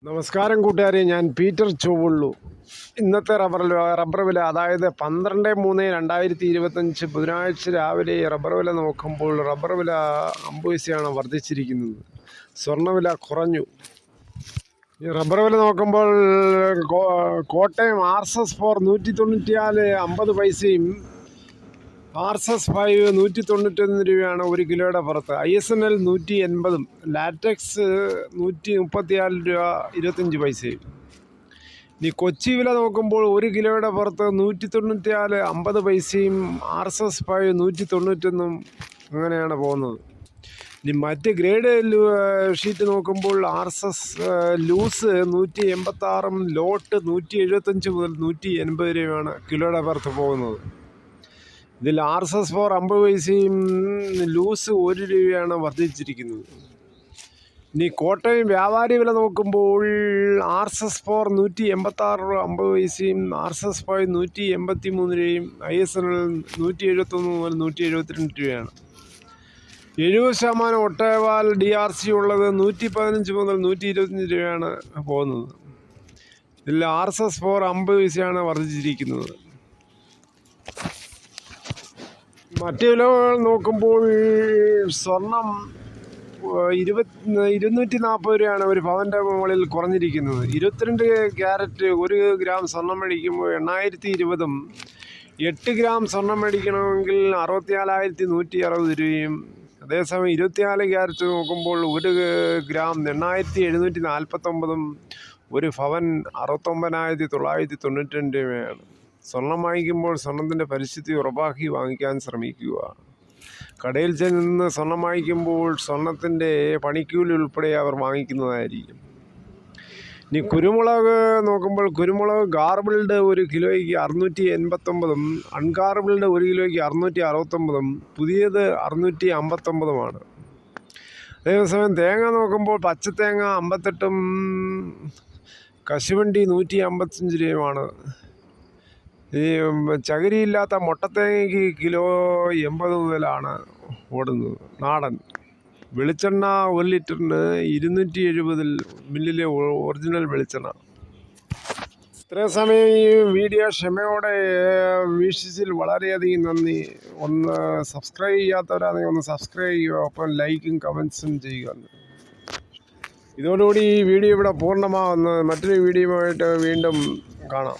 നമസ്കാരം കൂട്ടുകാരെ, ഞാൻ പീറ്റർ ചൊവ്വുള്ളു. ഇന്നത്തെ റബ്ബർ വില, അതായത് 12/3/2025 ബുധനാഴ്ച രാവിലെ റബ്ബർ വില നോക്കുമ്പോൾ റബ്ബർ വില 50 പൈസയാണ് വർദ്ധിച്ചിരിക്കുന്നത്. സ്വർണ്ണവില കുറഞ്ഞു. ഈ റബ്ബർ വില നോക്കുമ്പോൾ കോട്ടയം RSS-4 194 50 പൈസയും RSS-5 191 രൂപയാണ് ഒരു കിലോയുടെ പുറത്ത്. ISNL 180, ലാറ്റക്സ് 134 രൂപ 25 പൈസയും. ഇനി കൊച്ചി വില നോക്കുമ്പോൾ ഒരു കിലോയുടെ പുറത്ത് 194 50 പൈസയും RSS-5 191 അങ്ങനെയാണ് പോകുന്നത്. ഇനി മറ്റ് ഗ്രേഡ് ഷീറ്റ് നോക്കുമ്പോൾ RSS ലൂസ് 186, ലോട്ട് 175 മുതൽ 180 രൂപയാണ് കിലോയുടെ പുറത്ത് പോകുന്നത്. ഇതിൽ RSS-4 50 പൈസയും ലൂസ് 1 രൂപയാണ് വർദ്ധിച്ചിരിക്കുന്നത്. ഇനി കോട്ടയം വ്യാപാരി വില നോക്കുമ്പോൾ RSS-4 186 50 പൈസയും RSS-5 183 രൂപയും ISNL 171 മുതൽ 172 രൂപയാണ്. 70% ഒട്ടേവാൽ DRC ഉള്ളത് 115 മുതൽ 125 രൂപയാണ് പോകുന്നത്. ഇതിൽ RSS-4 50 പൈസയാണ് വർദ്ധിച്ചിരിക്കുന്നത്. മറ്റ് വിലകൾ നോക്കുമ്പോൾ സ്വർണം 240 രൂപയാണ് ഒരു പവൻ്റെ മുകളിൽ കുറഞ്ഞിരിക്കുന്നത്. 22 ക്യാരറ്റ് 1 ഗ്രാം സ്വർണം മേടിക്കുമ്പോൾ 8020ഉം 8 ഗ്രാം സ്വർണം മേടിക്കണമെങ്കിൽ 64,160 രൂപയും. അതേസമയം 24 ക്യാരറ്റ് നോക്കുമ്പോൾ 1 ഗ്രാം 8749ഉം ഒരു പവൻ 69,992 രൂപയാണ്. സ്വർണം വാങ്ങിക്കുമ്പോൾ സ്വർണത്തിൻ്റെ പരിസ്ഥിതി ഉറപ്പാക്കി വാങ്ങിക്കാൻ ശ്രമിക്കുക. കടയിൽ ചെന്ന് സ്വർണം വാങ്ങിക്കുമ്പോൾ സ്വർണത്തിൻ്റെ പണിക്കൂലി ഉൾപ്പെടെ അവർ വാങ്ങിക്കുന്നതായിരിക്കും. ഇനി കുരുമുളക് നോക്കുമ്പോൾ കുരുമുളക് ഗാർബിൾഡ് 1 കിലോയ്ക്ക് 689ഉം അൺഗാർബിൾഡ് 1 കിലോയ്ക്ക് 669ഉം പുതിയത് 659ഉമാണ്. അതേസമയം തേങ്ങ നോക്കുമ്പോൾ പച്ചത്തേങ്ങ 58ഉം കശുവണ്ടി 155 രൂപയുമാണ്. ഈ ചകിരിയില്ലാത്ത മുട്ടത്തേങ്ങയ്ക്ക് കിലോ 80 മുതലാണ് ഓടുന്നത്. നാടൻ വെളിച്ചെണ്ണ 1 ലിറ്ററിന് 270 മില്ലിലെ ഒറിജിനൽ വെളിച്ചെണ്ണ. ഇത്രയും സമയം ഈ വീഡിയോ ക്ഷമയോടെ വീക്ഷിച്ചതിൽ വളരെയധികം നന്ദി. ഒന്ന് സബ്സ്ക്രൈബ് ചെയ്യാത്തവരാണെങ്കിൽ ഒന്ന് സബ്സ്ക്രൈബ് ചെയ്യുക, ഒപ്പം ലൈക്കും കമൻസും ചെയ്യുക. ഇതോടുകൂടി ഈ വീഡിയോ ഇവിടെ പൂർണ്ണമാകുന്നു. മറ്റൊരു വീഡിയോയുമായിട്ട് വീണ്ടും കാണാം.